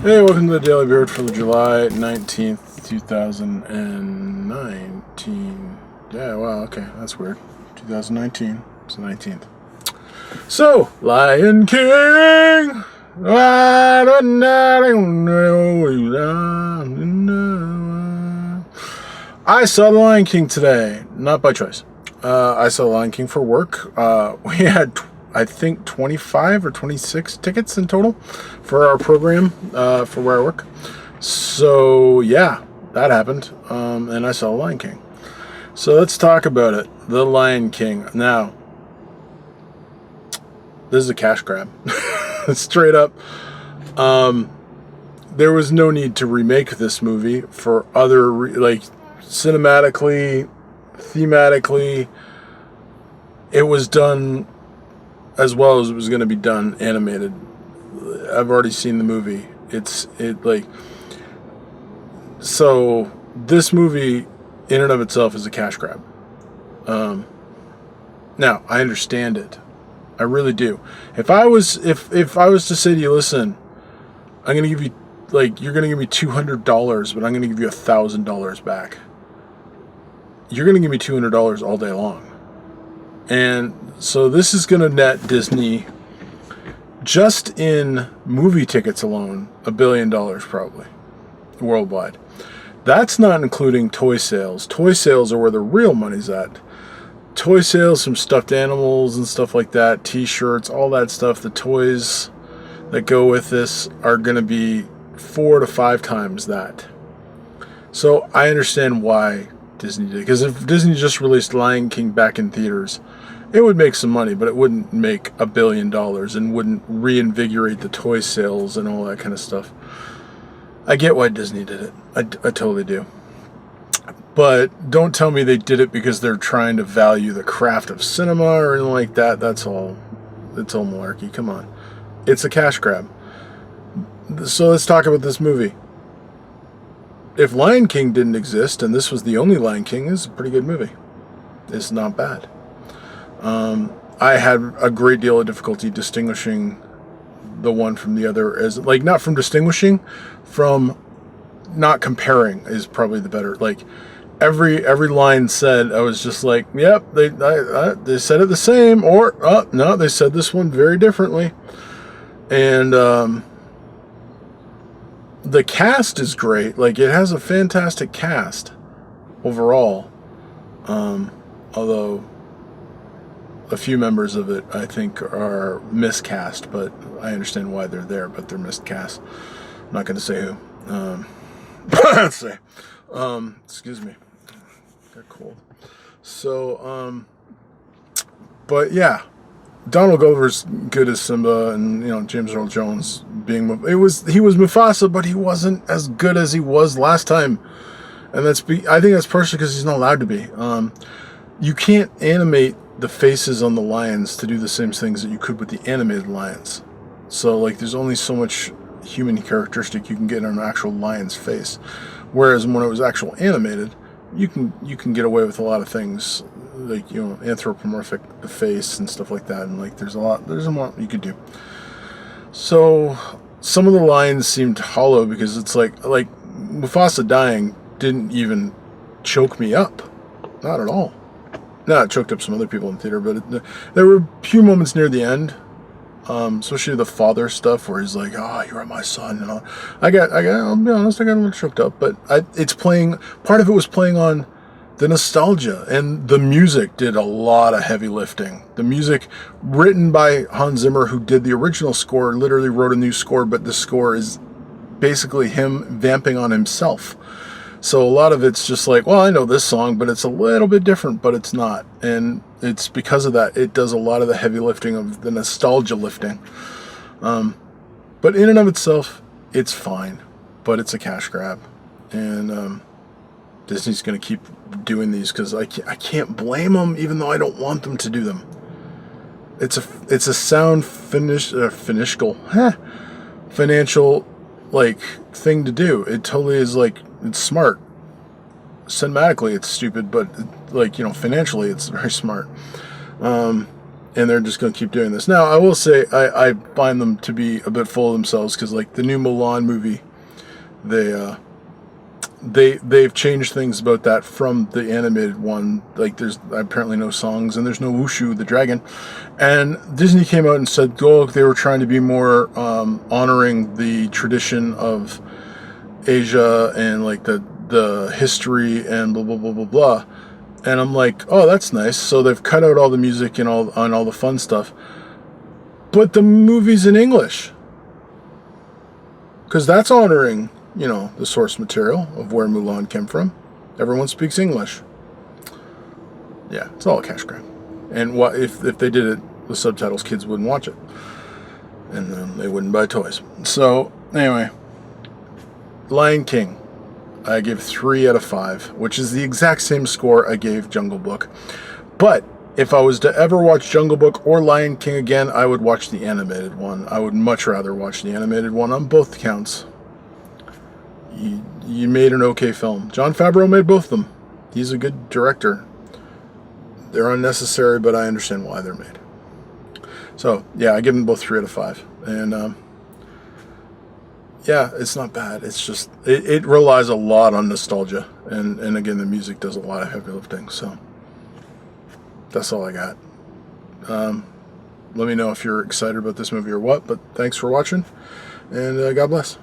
Hey, welcome to the Daily Beard for July 19th, 2019. Yeah, wow, okay, that's weird. 2019, it's the 19th. So, Lion King! I saw The Lion King today, not by choice. I saw The Lion King for work. We had I think 25 or 26 tickets in total for our program for where I work. So yeah, that happened, and I saw Lion King. So let's talk about it. The Lion King. Now, this is a cash grab, straight up. There was no need to remake this movie for other cinematically, thematically. It was done as well as it was going to be done animated. I've already seen the movie. So this movie in and of itself is a cash grab. Now I understand it. I really do. If I was to say to you, listen, I'm going to give you you're going to give me $200, but I'm going to give you $1,000 back. You're going to give me $200 all day long. And so this is going to net Disney, just in movie tickets alone, $1 billion probably, worldwide. That's not including toy sales. Toy sales are where the real money's at. Toy sales from stuffed animals and stuff like that, t-shirts, all that stuff, the toys that go with this are going to be 4 to 5 times that. So I understand why Disney did it. Because if Disney just released Lion King back in theaters, it would make some money, but it wouldn't make $1 billion and wouldn't reinvigorate the toy sales and all that kind of stuff. I get why Disney did it. I totally do. But don't tell me they did it because they're trying to value the craft of cinema or anything like that. It's all malarkey. Come on. It's a cash grab. So let's talk about this movie. If Lion King didn't exist and this was the only Lion King, it's a pretty good movie. It's not bad. I had a great deal of difficulty distinguishing the one from the other, as not from distinguishing, from not comparing is probably the better. Every line said, I was just like, yep, they said it the same, or no, they said this one very differently. And the cast is great. It has a fantastic cast overall. Although a few members of it, I think, are miscast, but I understand why they're there, but they're miscast. I'm not going to say who. Let's say. Excuse me. Got cold. So, but yeah, Donald Glover's good as Simba, and James Earl Jones he was Mufasa, but he wasn't as good as he was last time, and I think that's partially because he's not allowed to be. You can't animate the faces on the lions to do the same things that you could with the animated lions. So there's only so much human characteristic you can get on an actual lion's face. Whereas when it was actual animated, you can get away with a lot of things, anthropomorphic the face and stuff like that, and there's a lot you could do. So some of the lines seemed hollow because it's like Mufasa dying didn't even choke me up. Not at all. No, it choked up some other people in the theater, but there were a few moments near the end, especially the father stuff where he's like, "Oh, you are my son," and all. I'll be honest, I got a little choked up, but it's playing. Part of it was playing on the nostalgia, and the music did a lot of heavy lifting. The music, written by Hans Zimmer, who did the original score, literally wrote a new score, but the score is basically him vamping on himself. So a lot of it's just well, I know this song, but it's a little bit different, but it's not. And it's because of that, it does a lot of the heavy lifting of the nostalgia lifting. But in and of itself, it's fine, but it's a cash grab. And Disney's going to keep doing these because I can't blame them, even though I don't want them to do them. It's a sound financial thing to do. It totally is it's smart. Cinematically, it's stupid, but financially, it's very smart. and they're just going to keep doing this. Now, I will say I find them to be a bit full of themselves, because like the new Mulan movie, they've changed things about that from the animated one. Like there's apparently no songs, and there's no Wushu the dragon, and Disney came out and said, they were trying to be more honoring the tradition of Asia and like the history and blah blah blah blah blah. And I'm like, oh, that's nice. So they've cut out all the music and all the fun stuff, but the movie's in English, because that's honoring, the source material of where Mulan came from. Everyone speaks English. Yeah, it's all a cash grab. And what if they did it with subtitles? Kids wouldn't watch it, and they wouldn't buy toys. So anyway, Lion King, I gave 3 out of 5, which is the exact same score I gave Jungle Book. But if I was to ever watch Jungle Book or Lion King again, I would watch the animated one. I would much rather watch the animated one on both counts. You made an okay film. Jon Favreau made both of them. He's a good director. They're unnecessary, but I understand why they're made. So, yeah, I give them both 3 out of 5. And, yeah, it's not bad. It's just, it relies a lot on nostalgia. And again, the music does a lot of heavy lifting. So, that's all I got. Let me know if you're excited about this movie or what. But thanks for watching. And God bless.